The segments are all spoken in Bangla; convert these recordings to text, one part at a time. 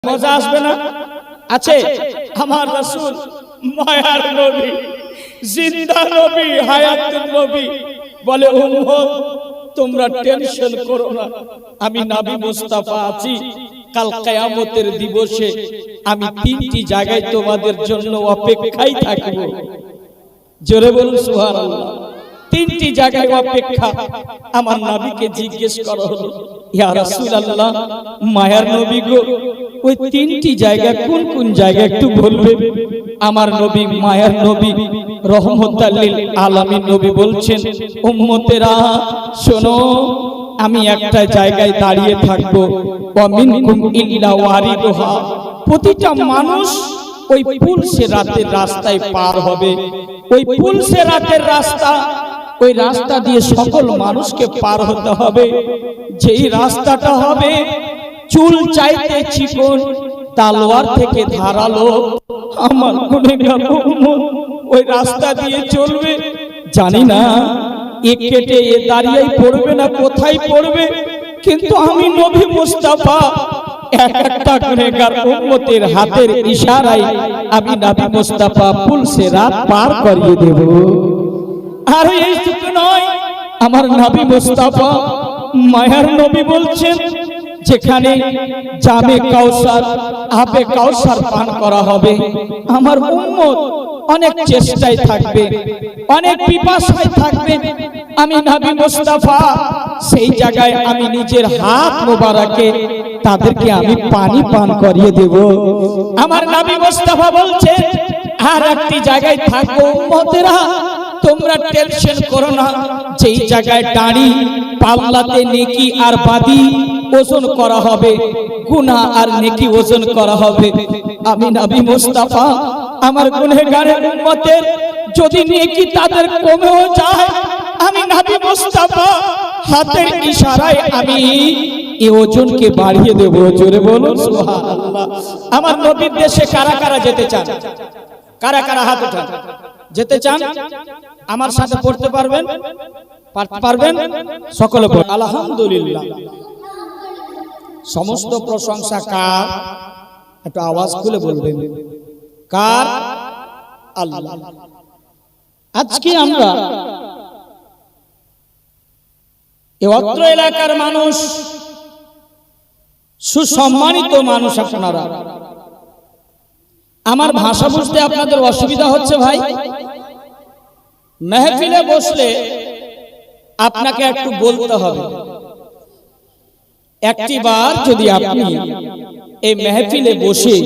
মজা আসবে না? আছে। আমার রাসূল মায়ার নবী, জিন্দা নবী, হায়াতুন নবী বলে, উম্মত তোমরা টেনশন করো না, আমি নবী মুস্তাফা আছি। কাল কিয়ামতের দিবসে আমি তিনটি জায়গায় তোমাদের জন্য অপেক্ষায় থাকব। জোরে বলুন সুবহানাল্লাহ। তিনটি জায়গায় অপেক্ষা। আমার নবীকে জিজ্ঞেস করা হলো, ইয়া রাসূলুল্লাহ, মায়ার নবী গো, ওই তিনটি জায়গা কোন কোন জায়গা একটু বলবেন? আমার নবী, মায়ার নবী, রহমতাল লিল আলামিন নবী বলছেন, উম্মতেরা শোনো, আমি একটা জায়গায় দাঁড়িয়ে থাকবো, ওয়া মিনকুম ইল্লা ওয়ারিদুহা, প্রতিটা মানুষ ওই পুলসে রাতের রাস্তায় পার হবে। ওই পুলসে রাতের রাস্তা, ওই রাস্তা দিয়ে সকল মানুষকে পার হতে হবে। যেই রাস্তাটা হবে চুল চাইতে চিকন, তালোয়ার থেকে ধারালো। আমার গুনাহগার উম্মত ওই রাস্তা দিয়ে চলবে, জানি না এ কেটে এ দাঁড়িয়ে পড়বে না কোথায় পড়বে, কিন্তু আমি নবী মুস্তাফা এক একটা গুনাহগার উম্মতের হাতের ইশারায় আমি নবী মুস্তাফা পুলসে রাত পার করিয়ে দেব। আর এইটুকু নয়, আমার নবী মুস্তাফা মায়ার নবী বলছেন, যেখানে জামে কাউসার, আবে কাউসার পান করা হবে, আমার উম্মত অনেক চেষ্টায় থাকবে, অনেক পিপাসায় থাকবে, আমি নবী মুস্তাফা সেই জায়গায় আমি নিজের হাত মোবারকে তাদেরকে আমি পানি পান করিয়ে দেব। আমার নবী মুস্তাফা বলছে, আর একটি জায়গায় থাকবো, উম্মতেরা তোমরা টেনশন করো না, যেই জায়গায় দাঁড়ি পাল্লাতে নেকি আর বাদি ওজন করা হবে, গুনাহ আর নেকি ওজন করা হবে। আমি নবী মুস্তাফা আমার গুনাহগারের উম্মতের যদি নেকি তাদের কমেও যায়, আমি নবী মুস্তাফা হাতের ইশারায় আমি এই ওজনকে বাড়িয়ে দেব। জোরে বলুন সুবহানাল্লাহ। আমার নবীর দেশে কারা কারা যেতে চান? কারা কারা হাত উঠান, যেতে চান? আমার সাথে পড়তে পারবেন? পারবেন? সকলে পড়ুন আলহামদুলিল্লাহ। সমস্ত প্রশংসা কার? একটু আওয়াজ খুলে বলবেন, কার? আল্লাহ। আজকে আমরা এই অত্র এলাকার মানুষ, সুসম্মানিত মানুষ আপনারা, আমার ভাষা বুঝতে আপনাদের অসুবিধা হচ্ছে ভাই? মেহফিলে বসলে আপনাকে একটু বলতে হবে। একটিবার যদি আপনি এই মেহফিলে বসে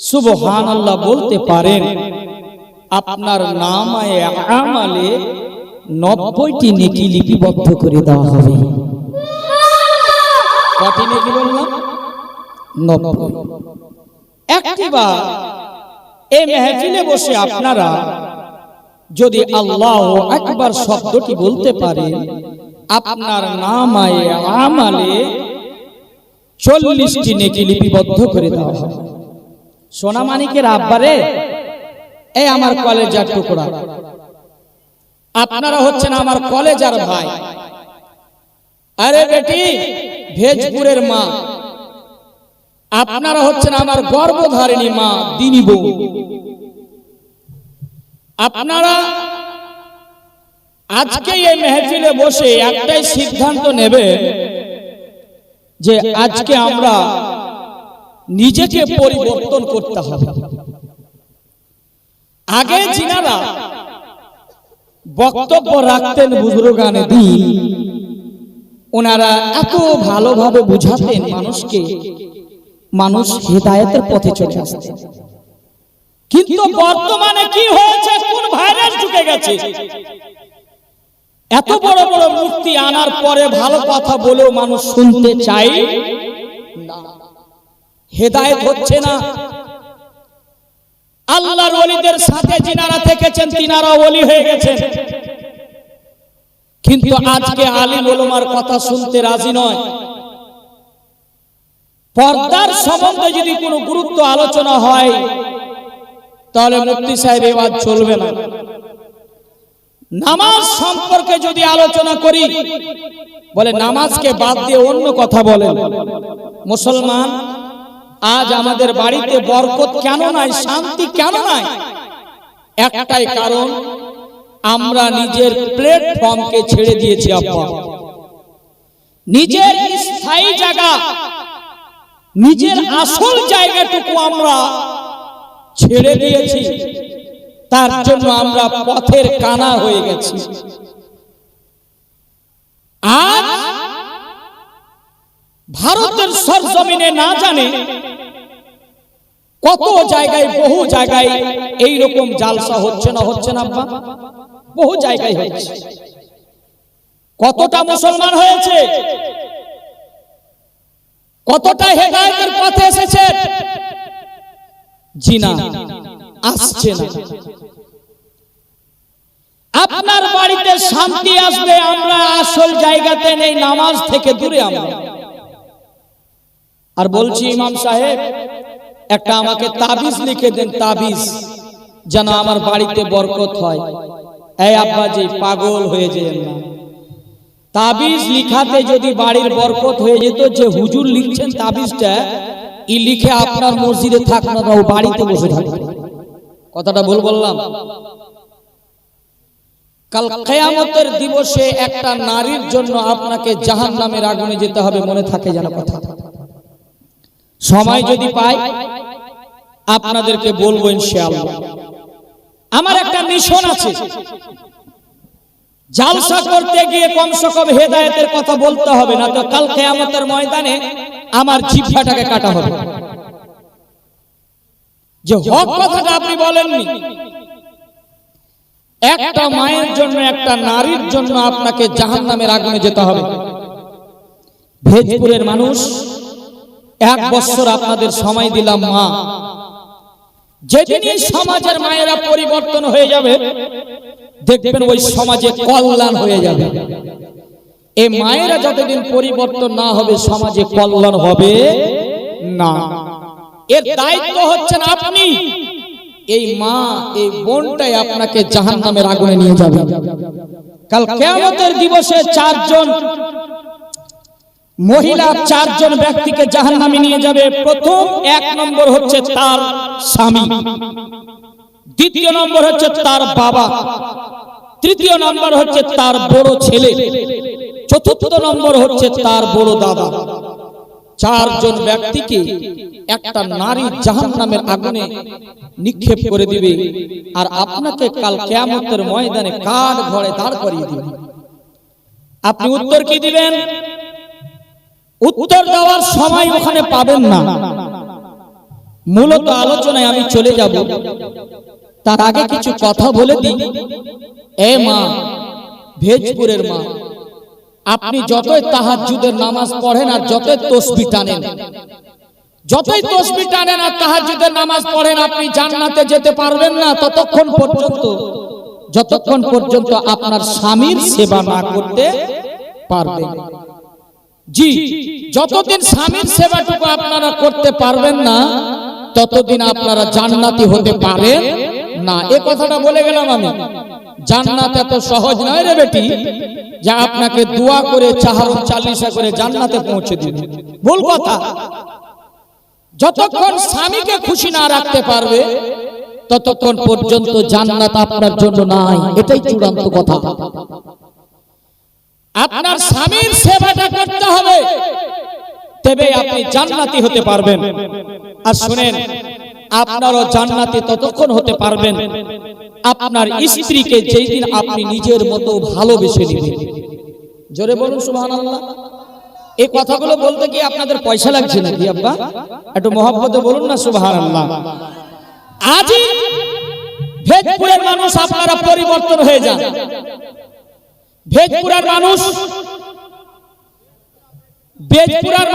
সুবহানাল্লাহ বলতে পারেন, আপনার নামায়ে আমালে 90টি নেকি লিপিবদ্ধ করে দেওয়া হবে। কটি নেকি বললাম? 90। একটিবার এই মেহফিলে বসে আপনারা যদি আল্লাহু আকবার শব্দটি বলতে পারেন, আপনার নামায়ে আমালে 40টি নেকি লিপিবদ্ধ করে দেওয়া হবে। সোনামানিকের আব্বারে, এই আমার কলেজার টুকরা, আপনারা হচ্ছেন আমার কলেজার ভাই। আরে বেটি, ভেজপুরের মা, আপনারা হচ্ছেন আমার গর্ভধারিণী মা, দিনী বউ। আপনারা আজকে এই মেহফিলে বসে একটাই সিদ্ধান্ত নেবে যে আজকে আমরা নিজেকে পরিবর্তন করতে হবে। আগে যিনারা বক্তব্য রাখতেন বুজুর্গানে দ্বীন, ওনারা এত ভালোভাবে বুঝাতেন মানুষকে, মানুষ হেদায়েতের পথে চলে আসতেন। কিন্তু বর্তমানে কি হয়েছে? কোন ভাইরাস ঢুকে গেছে? এত বড় বড় মুফতি আনার পরে ভালো কথা বলেও মানুষ শুনতে চায় না, হেদায়েত হচ্ছে না। আল্লাহর ওলিদের সাথে যিনারা থেকেছেন তিনারা ওলি হয়ে গেছেন, কিন্তু আজকে আলিম ওলামার কথা শুনতে রাজি নয়। পর্দার সম্বন্ধে যদি কোনো গুরুত্ব আলোচনা হয়, তাহলে মুফতি সাহেব এবার চলবে না। নামাজ সম্পর্কে যদি আলোচনা করি, বলে নামাজকে বাদ দিয়ে অন্য কথা বলেন। মুসলমান আজ আমাদের বাড়িতে বরকত কেন নাই, শান্তি কেন নাই? একটাই কারণ, আমরা নিজের প্ল্যাটফর্মকে ছেড়ে দিয়েছি আব্বা। নিজের স্থায়ী জায়গা, নিজের আসল জায়গাটুকু আমরা ছেড়ে দিয়েছি। তার জন্য আমরা পথের কানা হয়ে গেছি। আজ ভারতের সরজমিনে না জানে কত জায়গায়, বহু জায়গায় এই রকম জালসা হচ্ছে না, হচ্ছে না আব্বা? বহু জায়গায় হচ্ছে। কতটা মুসলমান হয়েছে, কতটা হেদায়েতের পথে এসেছে? জি না, আসছে না। আপনার বাড়িতে শান্তি আসবে, আমরা আসল জায়গাতে নেই, নামাজ থেকে দূরে আমরা। আর বলছি ইমাম সাহেব, একটা আমাকে তাবিজ লিখে দেন, তাবিজ, যেন আমার বাড়িতে বরকত হয়। এই আব্বাজি, পাগল হয়ে যেন না। তাবিজ লিখাতে যদি বাড়ির বরকত হয়ে যেত, যে হুজুর লিখছেন তাবিজটা, ই লিখে আপনার মসজিদে থাক না, ও বাড়িতে বসে থাকবে। কথাটা ভুল বললাম? কাল কিয়ামতের দিবসে একটা নারীর জন্য আপনাকে জাহান্নামের আগুনে যেতে হবে, মনে থাকে যেন কথা। সময় যদি পাই আপনাদেরকে বলবো ইনশাআল্লাহ। আমার একটা মিশন আছে, জালসা করতে গিয়ে কমসে কম হেদায়েতের কথা বলতে হবে, না তো কাল কিয়ামতের ময়দানে আমার জিহ্বাটাকে কাটা হবে। যে হক কথাটা আপনি বলেননি, একটা মায়ের জন্য, একটা নারীর জন্য আপনাকে জাহান্নামের আগুনে যেতে হবে। ভেজপুরের মানুষ, 1 বছর আপনাদের সময় দিলাম মা। যেদিন এই সমাজের মায়েরা পরিবর্তন হয়ে যাবে, দেখবেন ওই সমাজে কল্যাণ হয়ে যাবে। এই মায়েরা যতদিন পরিবর্তন না হবে, সমাজে কল্যাণ হবে না। এর দায়িত্ব হচ্ছেন আপনি। এই মা, এই বোনটাই আপনাকে জাহান্নামের আগুনে নিয়ে যাবে। কাল কিয়ামতের দিবসে 4 জন মহিলা, 4 জন ব্যক্তিকে জাহান্নামে নিয়ে যাবে। প্রথম 1 নম্বর হচ্ছে তার স্বামী, দ্বিতীয় নম্বর হচ্ছে তার বাবা, তৃতীয় নম্বর হচ্ছে তার বড় ছেলে, চতুর্থ নম্বর হচ্ছে তার বড় দাদা। 4 জন ব্যক্তিকে একটা নারী জাহান্নামের আগুনে নিক্ষেপ করে দিবে, আর আপনাকে কাল কিয়ামতের ময়দানে কাঠ ঘরে দাঁড় করিয়ে দিবে। আপনি উত্তর কি দিবেন? উত্তর দেওয়ার সময় ওখানে পাবেন না। মূলত আলোচনায় আমি চলে যাব, তার আগে কিছু কথা বলে দিই। এ মা, ভেজপুরের মা, আপনি যতই তাহাজ্জুদের নামাজ পড়েন আর যতই তাসবিহ টানেন, যতই তাসবিহ টানেন আর তাহাজ্জুদের নামাজ পড়েন, আপনি জান্নাতে যেতে পারবেন না ততক্ষণ পর্যন্ত, যতক্ষণ পর্যন্ত আপনার স্বামীর সেবা না করতে পারবেন। জি, যতদিন স্বামীর সেবাটুকু আপনারা করতে পারবেন না, ততদিন আপনারা জান্নাতি হতে পারেন না। এই কথাটা বলে গেলাম আমি। জান্নাত এত সহজ নয় রে বেটি, যা আপনাকে দোয়া করে ৪৪ করে জান্নাতে পৌঁছে দিবে। ভুল কথা। যতক্ষণ স্বামীকে খুশি না রাখতে পারবে, ততক্ষণ পর্যন্ত জান্নাত আপনার জন্য নাই। এটাই চূড়ান্ত কথা। আপনার স্বামীর সেবাটা করতে হবে, তবে আপনি জান্নাতি হতে পারবেন। আর শুনেন, আপনারও জান্নাতি ততক্ষণ হতে পারবেন আপনার স্ত্রীকে যেই দিন আপনি নিজের মতো ভালোবেসে নেবেন। জোরে বলুন সুবহানাল্লাহ। এই কথাগুলো বলতে কি আপনাদের পয়সা লাগছে নাকি আব্বা? একটু মহব্বতে বলুন না সুবহানাল্লাহ। আজই ভেজপুরের মানুষ আপনারা পরিবর্তন হয়ে যান। ভেজপুরের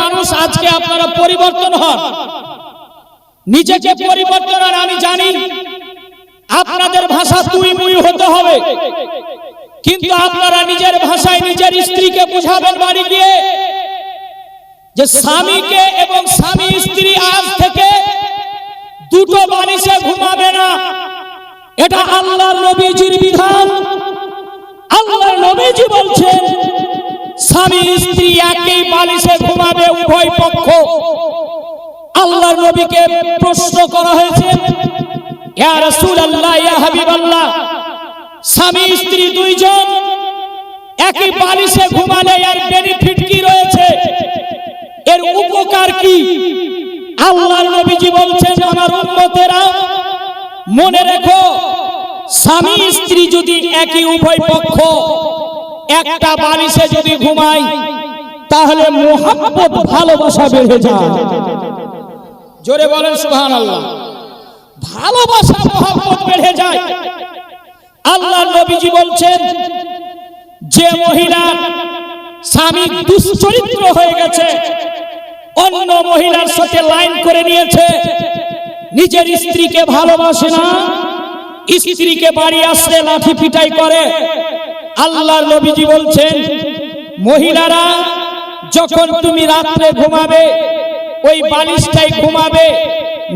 মানুষ আজকে আপনারা পরিবর্তন হন, নিজেকে পরিবর্তন। আর আমি জানি আপনাদের ভাষা তুই মুই হতে হবে, কিন্তু আপনারা নিজের ভাষায় নিজের স্ত্রীকে বুঝাবেন বাড়ি গিয়ে যে স্বামীকে এবং স্বামী স্ত্রী আজ থেকে দুটো বালিশে ঘুমাবে না। এটা আল্লাহর নবীজির বিধান। আল্লাহর নবীজি বলছেন স্বামী স্ত্রী একই বালিশে ঘুমাবে, উভয় পক্ষ। আল্লাহর নবীকে প্রশ্ন করা হয়েছে, ইয়া রাসূলুল্লাহ, ইয়া হাবিবাল্লাহ, স্বামী স্ত্রী দুইজন একই বালিশে ঘুমালে এর বেনিফিট কি রয়েছে, এর উপকার কি? আল্লাহর নবীজি বলছেন, আমার উম্মতেরা মনে রেখো, স্বামী স্ত্রী যদি একই উভয় পক্ষ একটা বালিশে যদি ঘুমায় তাহলে মুহাব্বত ভালোবাসা বেড়ে যায়। জোরে বলেন সুবহানাল্লাহ। ভালোবাসা মুহাব্বত বেড়ে যায়। আল্লাহর নবীজি বলছেন, যে মহিলা স্বামী দুশ্চরিত্র হয়ে গেছে, অন্য মহিলার সাথে লাইন করে নিয়েছে, নিজের স্ত্রীকে ভালোবাসে না, স্ত্রীকে বাড়ি আসলে লাঠি পিটাই করে, আল্লাহর নবীজি বলছেন, মহিলারা যখন তুমি রাত্রে ঘুমাবে ওই বালিশটাই ঘুমাবে,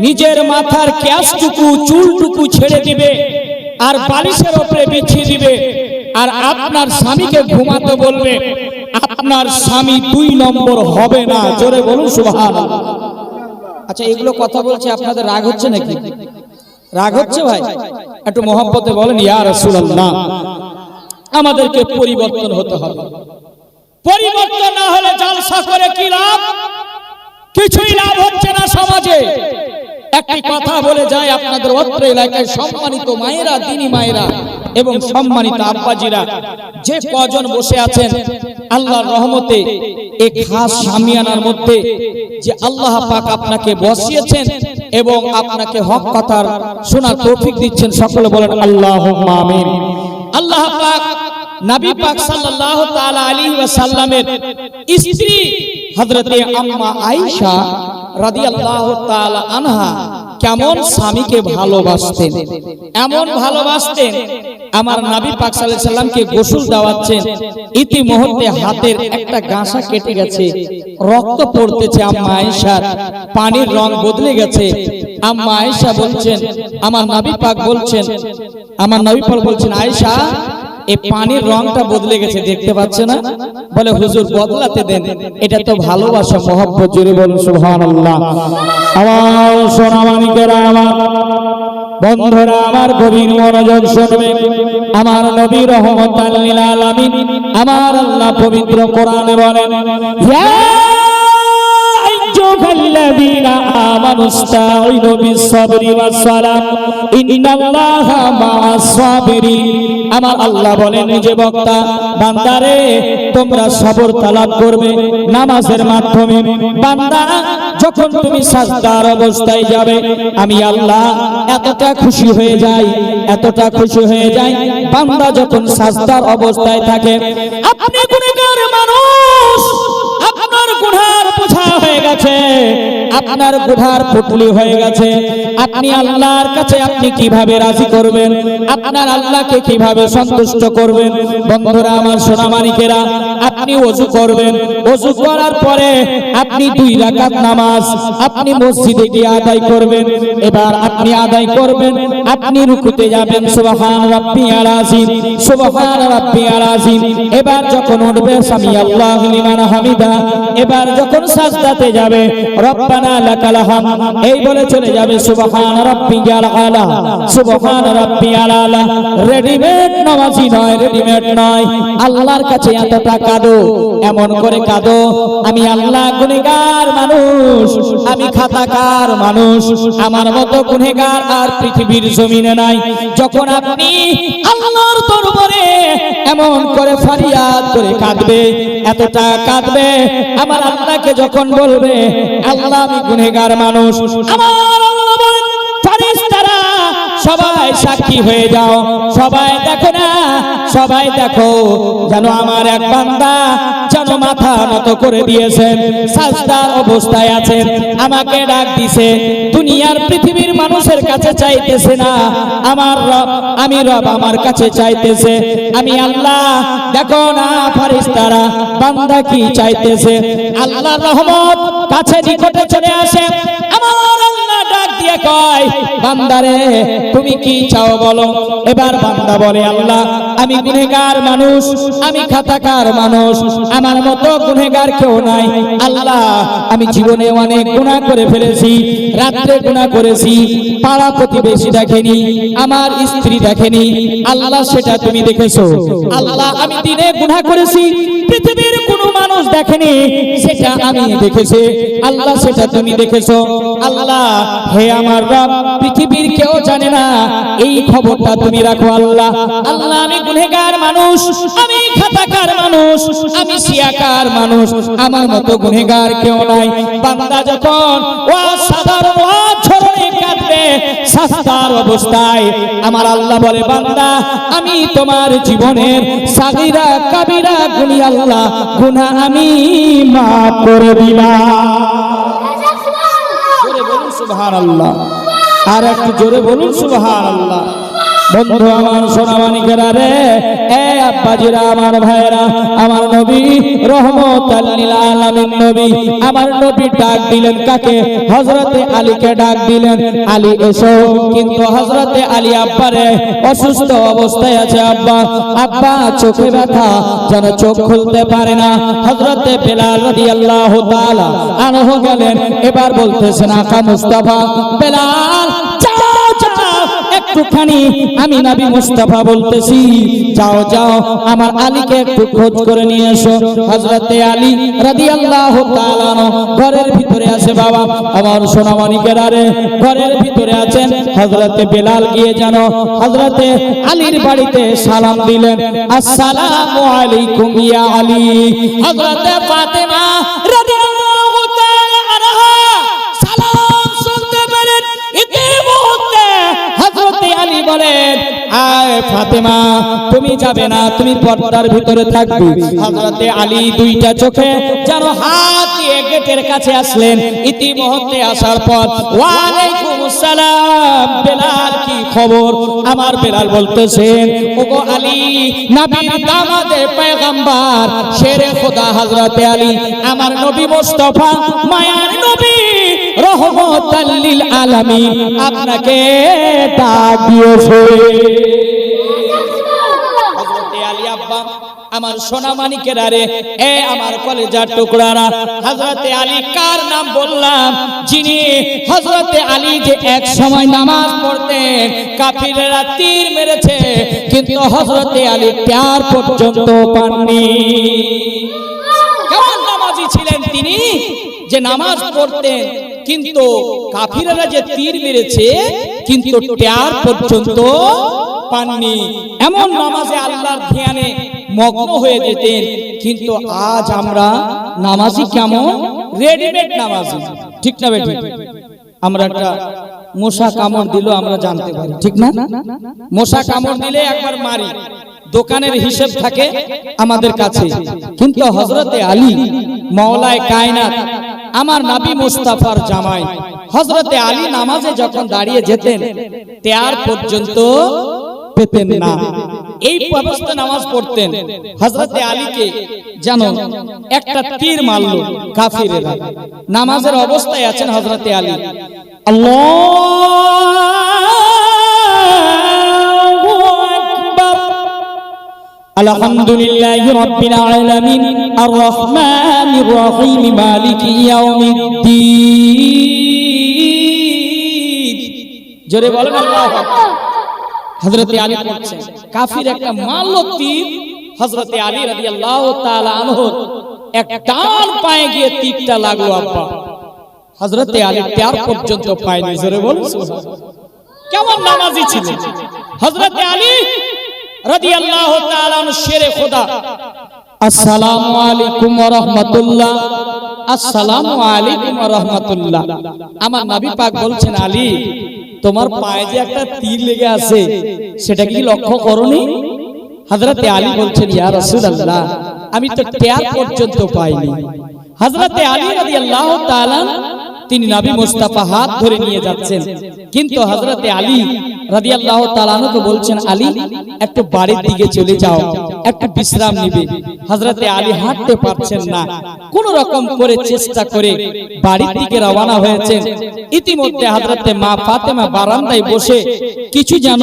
নিজের মাথার ক্যাশটুকু চুলটুকু ছেড়ে দিবে আর বালিশের উপরে বিছিয়ে দিবে, আর আপনার স্বামীকে ঘুমাতে বলবে। আপনার স্বামী 2 নম্বর হবে না। জোরে বলুন সুবহানাল্লাহ। আচ্ছা, এগুলো কথা বলছে, আপনাদের রাগ হচ্ছে নাকি? রাগ হচ্ছে ভাই? একটু মহব্বতে বলেন, ইয়া রাসূলুল্লাহ। আমাদেরকে পরিবর্তন হতে হবে। পরিবর্তন না হলে জলসা করে কি লাভ? কিছুই লাভ হচ্ছে না সমাজে। একটি কথা বলে যায়, আপনাদের অত্র এলাকায় সম্মানিত মায়েরা, দিনী মায়েরা এবং সম্মানিত আব্বাজিরা যে কজন বসে আছেন, আল্লাহর রহমতে এই খাস শামিয়ানার মধ্যে যে আল্লাহ পাক আপনাকে বসিয়েছেন এবং আপনাকে হক কথার শোনার তৌফিক দিচ্ছেন, সকলে বলেন আল্লাহুম্মা আমিন। আল্লাহ পাক নবী পাক সাল্লাল্লাহু তাআলা আলাইহি ওয়াসাল্লামের স্ত্রী হযরতে আম্মা আয়েশা রাদিয়াল্লাহু তাআলা আনহা কেমন স্বামীকে ভালোবাসতেন, এমন ভালোবাসতেন, আমার নবী পাক সাল্লাল্লাহু আলাইহি ওয়াসাল্লামকে গোসল দেওয়াচ্ছেন, ইতিমধ্যে হাতের একটা গাঁসা কেটে গেছে, রক্ত পড়তেছে, আম্মা আয়েশার পানির রং বদলে গেছে। আম্মা আয়েশা বলছেন, আমার নবী পাক বলছেন, আয়েশা এই পানির রংটা বদলে গেছে, দেখতে পাচ্ছে না? বলে হুজুর বদলাতে দেন, এটা তো ভালোবাসা, মহব্বত। জোরে বলুন সুবহানাল্লাহ। আমার সোনামানিকেরা, আমার বন্ধুরা, আমার গভীর মনোযোগ শুনবেন। আমার নবী রহমাতাল লিল আলামিন, আমার আল্লাহ পবিত্র কোরআনে বলেন, ইয়া আইয়ুহাল্লাযীনা আমানুস্তাঈনু বিস-সাবরি ওয়াস-সালাম ইন্নাল্লাহা মা'আস সাবিরিন। আমার আল্লাহ বলেন, যে বক্তা, বান্দারে তোমরা সবর তালাব করবে নামাজের মাধ্যমে। বান্দা, যখন তুমি সাজদার অবস্থায় যাবে, আমি আল্লাহ এতটা খুশি হয়ে যাই, এতটা খুশি হয়ে যাই, বান্দা যখন সাজদার অবস্থায় থাকে। আপনি গুনাহগার মানুষ, আপনার গুনার বোঝা হয়ে গেছে, আপনার গুনার পুটলি হয়ে গেছে। আপনি আল্লাহর কাছে আপনি কিভাবে রাজি করবেন, আপনার আল্লাহকে কিভাবে সন্তুষ্ট করবেন? বন্ধুরা আমার, সোনামানিকেরা, আপনি ওযু করবেন, ওযু করার পরে আপনি 2 রাকাত নামাজ আপনি মসজিদে গিয়ে আদায় করবেন। এবার আপনি আদায় করবেন, আপনি রুকুতে যাবেন, সুবহান রাব্বিয়াল আযীম, সুবহান রাব্বিয়াল আযীম। এবার যখন উঠবে, সামি আল্লাহু লিমান হামিদা। এবার যখন সাজদাতে যাবে, রব্বানা লাকাল হামদ, এই বলে চলে যাবে, সুবহান রাব্বিয়াল আলা, সুবহান রাব্বিয়াল আলা। রেডিমেড নামাজি নয়, রেডিমেড নয়। আল্লাহর কাছে এতটা কাঁদো, এমন করে কাঁদো, আমি আল্লাহ গুনাহগার মানুষ, আমি খাতাকার মানুষ, আমার মতো গুনাহগার আর পৃথিবীর জমিনে নাই। যখন আপনি আল্লাহর দরবারে এমন করে ফরিয়াদ করে কাঁদবে, এতটা কাঁদবে, আমার আল্লাহকে যখন বলবে, আল্লাহ আমি গুনাহগার মানুষ, আমার আল্লাহ বলেন, ফেরেশতারা সবাই সাক্ষী হয়ে যাও, সবাই দেখো না, সবাই দেখো, যেন আমার এক বান্দা যেন মাথা নত করে দিয়েছেন, সাজদার অবস্থায় আছেন, আমাকে ডাক দিছে। দুনিয়ার পৃথিবীর মানুষের কাছে চাইতেছে না, আমার রব, আমি রব আমার কাছে চাইতেছে। আমি আল্লাহ, দেখো না ফেরেশতারা বান্দা কি চাইতেছে। আল্লাহর রহমত কাছে নিকটে চলে আসে। আমার আল্লাহ ডাক দিয়ে কয় বান্দারে তুমি কি চাও বলো। এবার বান্দা বলে আল্লাহ আমি গুনাহগার মানুষ, আমি খাতাকার মানুষ, আমার মতো গুনাহগার কেউ নাই আল্লাহ। আমি জীবনে অনেক গুনাহ করে ফেলেছি, রাত্রে গুনাহ করেছি, পাড়া প্রতিবেশী দেখেনি, আমার স্ত্রী দেখেনি আল্লাহ, সেটা তুমি দেখেছো আল্লাহ। আমি দিনে গুনাহ করেছি, পৃথিবীর কোনো মানুষ দেখেনি, সেটা আমি দেখেছি আল্লাহ, সেটা তুমি দেখেছো আল্লাহ। হে আমার রব, পৃথিবীর কেউ জানে না, এই খবরটা তুমি রাখো আল্লাহ। আল্লাহ আমি গুনাহগার মানুষ, আমি খাতাকার মানুষ, আমি শিয়াকার মানুষ, আমার মতো গুনাহগার কেউ নাই। বান্দা যখন সাধারণ ঝরনে কাঁদবে সাস্তার অবস্থায়, আমার আল্লাহ বলে বান্দা আমি তোমার জীবনের সাগীরা কাবীরা গুনাহ আল্লাহ গুনাহ আমি মাফ করে দিলাম। জোরে বলুন সুবহানাল্লাহ, আর একটু জোরে বলুন সুবহানাল্লাহ। বন্ধু আমার সোনামানিকেরা রে, এ আব্বাজিরা আমার ভাইরা, আমার নবী রহমতাল লিল আলামিন নবী, আমার নবী ডাক দিলেন কাকে? হযরতে আলীকে ডাক দিলেন, আলী এসো। কিন্তু হযরতে আলী আব্বারে অসুস্থ অবস্থায় আছে, আব্বা আব্বা চোখে ব্যথা, যেন চোখ খুলতে পারে না। হযরতে বেলাল রাদিয়াল্লাহু তাআলা আনহু গেলেন, এবার বলতেছেন আকা মুস্তাফা বেলাল একটুখানি, আমি নবী মুস্তাফা বলতেছি, যাও যাও আমার আলীকে একটু খোঁজ করে নিয়ে এসো। হযরতে আলী রাদিয়াল্লাহু তাআলা ঘরের ভিতরে আছে। বাবা আমার সোনামানিকেরা রে, ঘরের ভিতরে আছেন। হযরতে বেলাল গিয়ে জানো হযরতে আলীর বাড়িতে সালাম দিলেন, আসসালামু আলাইকুম ইয়া আলী। হযরতে ফাতেমা রাদিয়াল্লাহু তাআলা আনহা সালাম শুনতে পেলেন। ইতিমধ্যে হযরতে আলী বলেন, আয় ফাতেমা তুমি যাবে না, তুমি পর্দার ভিতরে থাকবে। হযরতে আলী দুইটা চোখে যেন হাত দিয়ে গেটের কাছে আসলেন। ইতিমধ্যে আসার পর ওয়া আলাইকুম আসসালাম বেলাল, কি খবর? আমার বেলাল বলতেছেন, ওগো আলী, নবীর দামাদে পয়গম্বর শেরে খোদা হযরতে আলী, আমার নবী মুস্তাফা মায়ার নবী রহমতাল লিল আলামিন আপনাকে ডাক দিয়েছে। হযরতে আলী আব্বা আমার সোনা মানিকেরা রে, এ আমার কলেজার টুকরারা, হযরতে আলী কার নাম বললাম? যিনি হযরতে আলী যে এক সময় নামাজ পড়তেন, কাফিরেরা তীর মেরেছে কিন্তু হযরতে আলী ত্যার পর্যন্ত পাননি। কেমন নামাজি ছিলেন তিনি, যে নামাজ পড়তেন কিন্তু কাফিরেরা যে তীর মেরেছে কিন্তু ত্যার পর্যন্ত পাননি। এমন নামাজে আল্লাহর ধ্যানে মগ্ন হয়ে যেতেন। কিন্তু আজ আমরা নামাজি কেমন? রেডিমেড নামাজি, ঠিক না বেটি? আমরা একটা মশা কামড় দিল আমরা জানতে পারি, ঠিক না? মশা কামড় দিলে একবার মারি, দোকানের হিসাব থাকে আমাদের কাছে। কিন্তু হযরতে আলী মাওলায়ে কায়নাত, আমার নবী মুস্তাফার জামাই, হযরতে আলী নামাজে যখন দাঁড়িয়ে যেতেন ত্যার পর্যন্ত পেতেন না। এই অবস্থা নামাজ পড়তেন। হযরতে আলীকে জানো একটা তীর মারলো কাফিরেরা, নামাজের অবস্থায় আছেন হযরতে আলী। আল্লাহু আকবার, আলহামদুলিল্লাহি রাব্বিল আলামিন, আর রহমানির রহিম, মালিকি ইয়াউমিদ্দিন। জোরে বলেন আল্লাহু আকবার। হযরতে আলী পড়ছেন, কাফির একটা মারলো তীর, হযরতে আলী রাদিয়াল্লাহু তাআলা আনহু এক টান পায়ে গিয়ে তীরটা লাগলো। আব্বা হযরতে আলী ত্যার পর্যন্ত পায়নি। জোরে বলুন সুবহানাল্লাহ। কেমন নামাজি ছিলেন হযরতে আলী রাদিয়াল্লাহু তাআলা আনহু, শেরে খোদা। আসসালামু আলাইকুম ওয়া রাহমাতুল্লাহ, আসসালামু আলাইকুম ওয়া রাহমাতুল্লাহ। আমার নবী পাক বলছেন, আলী তোমার পায়ে যে একটা তীর লেগে আছে সেটা কি লক্ষ্য করনি? হযরতে আলী বলছেন, ইয়া রাসূলুল্লাহ আমি তো ত্যার পর্যন্ত পাইনি। হযরতে আলী রাদিয়াল্লাহু তাআলা তিনি নবী মুস্তাফা হাত ধরে নিয়ে যাচ্ছেন, কিন্তু হযরতে আলী রাদিয়াল্লাহু তাআলা আনহু বলছেন, আলী একটু বাড়ির দিকে চলে যাও, একটু বিশ্রাম নিবে। হযরতে আলী হাঁটতে পারছেন না, কোন রকম করে চেষ্টা করে বাড়ির দিকে রওনা হয়েছেন। ইতিমধ্যে হযরতে মা ফাতেমা বারান্দায় বসে কিছু যেন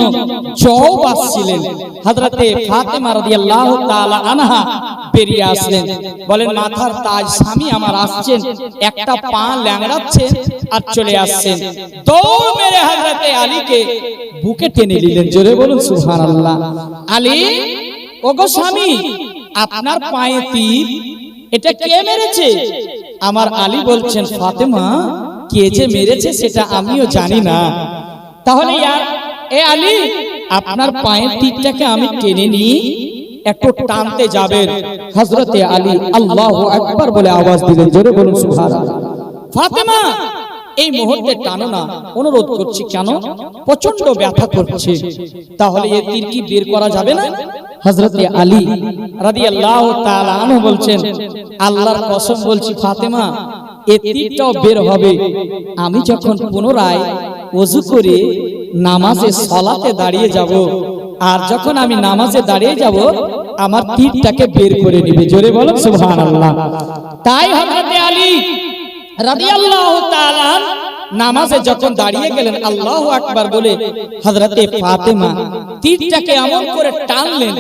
জও বাজছিলেন। হযরতে ফাতেমা রাদিয়াল্লাহু তাআলা আনহা বেরিয়ে আসলেন, বলেন, মাথার তাজ স্বামী আমার আসছেন, একটা পা ল্যাংড়াচ্ছে আর চলে আসছেন। দৌড় মেরে হযরতে আলীকে বুকে টেনে নিলেন। জোরে বলুন সুবহানাল্লাহ। আলী, ওগো স্বামী, আপনার পায়ে তীর, এটা কে মেরেছে? আমার আলী বলছেন, ফাতেমা, কে যে মেরেছে সেটা আমিও জানি না। তাহলে এ আলী, আপনার পায়ের তীরটাকে আমি টেনে নিই, একটু টানতে যাবেন। হযরতে আলী আল্লাহু আকবার বলে আওয়াজ দিলেন। জোরে বলুন সুবহানাল্লাহ। ফাতেমা, এই মুহূর্তে টানো না, অনুরোধ করছি। কেন? প্রচন্ড ব্যথা করছে। তাহলে এই তীর কি বের করা যাবে না? হযরতে আলী রাদিয়াল্লাহু তাআলা আনহু বলছেন, আল্লাহর কসম বলছি ফাতেমা, এই তীরটাও বের হবে আমি যখন পুনরায় ওযু করে নামাজে সালাতে দাঁড়িয়ে যাব। আর যখন আমি নামাজে দাঁড়িয়ে যাব, আমার তীরটাকে বের করে নেবে। জোরে বলুন সুবহানাল্লাহ। তাই হযরতে আলী রাদিয়াল্লাহু তাআলা নামাজে যখন দাঁড়িয়ে গেলেন, আল্লাহু আকবার বলে হযরতে ফাতেমা তীরটাকে এমন করে টানলেন,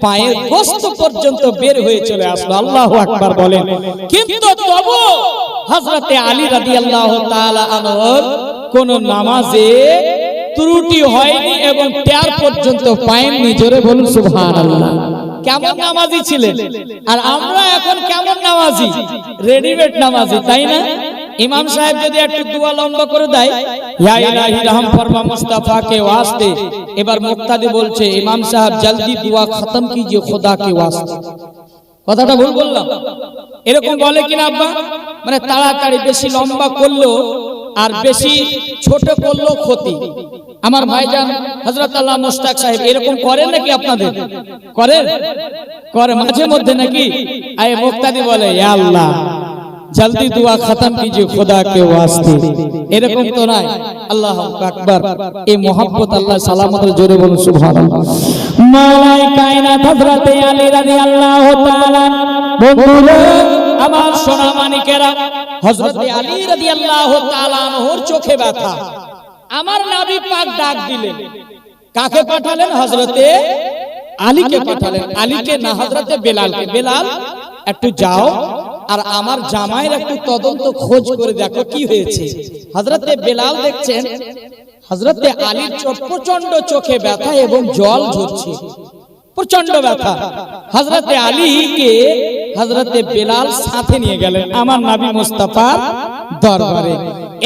পায়ের গোশত পর্যন্ত বের হয়ে চলে আসলো। আল্লাহু আকবার বলেন। কিন্তু তবু হযরতে আলী রাদিয়াল্লাহু তাআলা আনহুর কোন নামাজে ত্রুটি হয়নি এবং টের পর্যন্ত পায়নি। জোরে বলুন সুবহানাল্লাহ। কেমন নামাজি ছিলেন, আর আমরা এখন কেমন নামাজি? রেডিমেড নামাজি, তাই না? ইমাম সাহেব যদি একটু দোয়া লম্বা করে দেয়, ইয়া ইলাহি রহম ফরমা মুস্তাফা কে ওয়াস্তে, এবার মুক্তাদি বলছে, ইমাম সাহেব জলদি দোয়া খতম কিজিয়ে খোদা কে ওয়াস্তে। কথাটা ভুল বললাম? এরকম বলে কিনা আব্বা? মানে তাড়াতাড়ি বেশি লম্বা করলো আর বেশি ছোট করলো ক্ষতি। আমার ভাইজান হযরত আল্লাহ মুশতাক সাহেব এরকম করেন নাকি? আপনাদের করেন? করে মাঝে মধ্যে নাকি? আয়ে মুক্তাদি বলে, ইয়া আল্লাহ জলদি দোয়া খতম কিজিয়ে খোদা কে ওয়াস্তে। এরকম তো নাই। আল্লাহু আকবার। এই মোহাব্বত আল্লাহ সালামত। জোরে বলুন সুবহানাল্লাহ। মাওলাই কায়নাত হযরতে আলী রাদিয়াল্লাহু তাআলা। বন্ধুরা আমার সোনা মানিকেরা, হযরতে আলী রাদিয়াল্লাহু তাআলা আনহুর চোখে ব্যথা। আমার নবী পাক ডাক দিলেন। কাকে পাঠালেন? হযরতে আলীকে পাঠালেন। আলীকে না, হযরতে বেলালকে। বেলাল, একটু যাও আর আমার জামাইয়ের একটু তদন্ত খোঁজ করে দেখো কি হয়েছে। হযরতে বেলাল দেখছেন হযরতে আলীর প্রচন্ড চোখে ব্যথা এবং জল ঝরছে, প্রচন্ড ব্যথা। হযরতে আলীকে হযরতে বেলাল সাথে নিয়ে গেলেন আমার নবী মুস্তাফার দরবারে।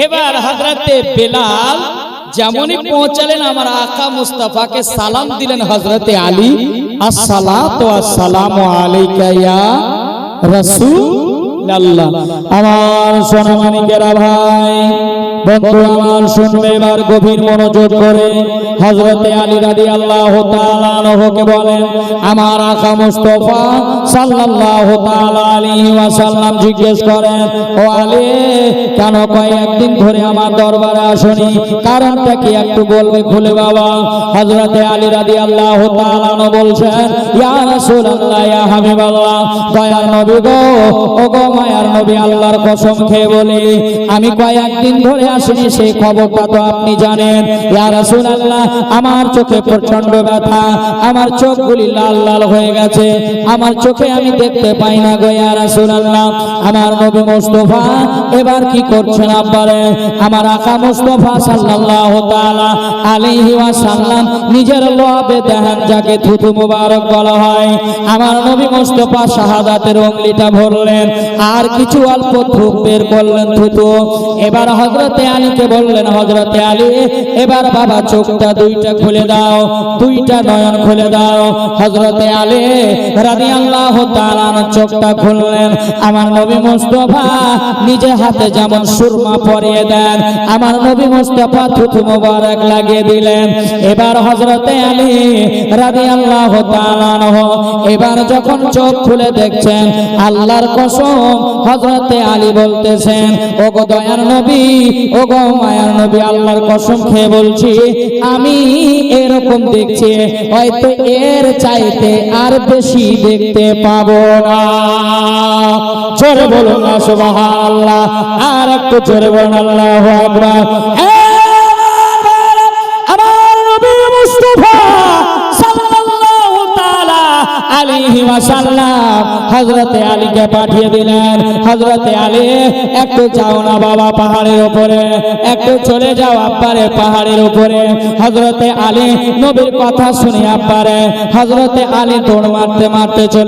এবার হযরতে বেলাল যেমনই পৌঁছালেন, আমার আকা মুস্তাফাকে সালাম দিলেন হযরতে আলী, আসসালাতু ওয়াসসালামু আলাইকা ইয়া রাসূলুল্লাহ। আমার সোনা মানিকেরা ভাই, বন্ধু আমার শুনবে এবার গভীর মনোযোগ করে। হযরতে আলী রাদিয়াল্লাহু তাআলা আনহুকে বলেন, আমার আকা মুস্তাফা সাল্লাল্লাহু তাআলা আলাইহি ওয়াসাল্লাম জিজ্ঞেস করেন, ও আলী, কেন কয়েকদিন ধরে আমার দরবারে আসনি? কারণটা কি একটু বলবে খুলে বাবা? হযরতে আলী রাদিয়াল্লাহু তাআলা আনহু বলছেন, ইয়া রাসূলুল্লাহ, ইয়া হাবিবাল্লাহ, দয়ার নবী গো, ও গো মায়ার নবী, আল্লাহর কসম খেয়ে বলি, আমি কয়েকদিন ধরে আসেনি সেই খবরটা তো আপনি জানেন। ইয়া রাসূলুল্লাহ, আমার চোখে প্রচন্ড ব্যথা, আমার চোখগুলি লাল লাল হয়ে গেছে, আমার চোখে আমি দেখতে পাই না গো ইয়া রাসূলুল্লাহ। আমার নবী মুস্তাফা এবার কি করছেন আব্বারে? আমার আকা মুস্তাফা সাল্লাল্লাহু তাআলা আলাইহি ওয়াসাল্লাম নিজের লোহাবে দেহান, যাকে থুতু মুবারক বলা হয়, আমার নবী মুস্তাফা শাহাদাতের উংলিটা ভরলেন আর কিছু অল্প থুক বের করলেন, থুতু। এবার হযরতে আলীকে বললেন, হযরতে আলী, এবার বাবা চোখটা দুইটা খুলে দাও, দুইটা নয়ন খুলে দাও। হযরতে আলী রাদিয়াল্লাহু তাআলা চোখটা খুললেন। আমার নবী মুস্তাফা নিজে হাতে যেমন সুরমা পরিয়ে দেন, আমার নবী মুস্তাফা থুতু মুবারক লাগিয়ে দিলেন। এবার হযরতে আলী রাদিয়াল্লাহু তাআলা এবার যখন চোখ খুলে দেখছেন, আল্লাহর কসম হযরতে আলী বলতেছেন, ওগো দয়ার নবী, ওগো মায়ার নবী, আল্লাহর কসম খেয়ে বলছি আমি এরকম দেখছি, হয়তো এর চাইতে আর বেশি দেখতে পাবো না। জোরে বলুন না সুবহানাল্লাহ, আর একটু জোরে বলুন আল্লাহু আকবার। আমার নবী মুস্তাফা সাল্লাল্লাহু তাআলা আলাইহি ওয়াসাল্লাম হযরতে আলীকে পাঠিয়ে দিলেন, হযরতে আলী একটু যাও না বাবা পাহাড়ের উপরে, একটু চলে যাও আব্বারে পাহাড়ের উপরে। হযরতে আলী নবীর কথা শুনে আব্বারে হযরতে আলী দৌড় মারতে মারতে চলে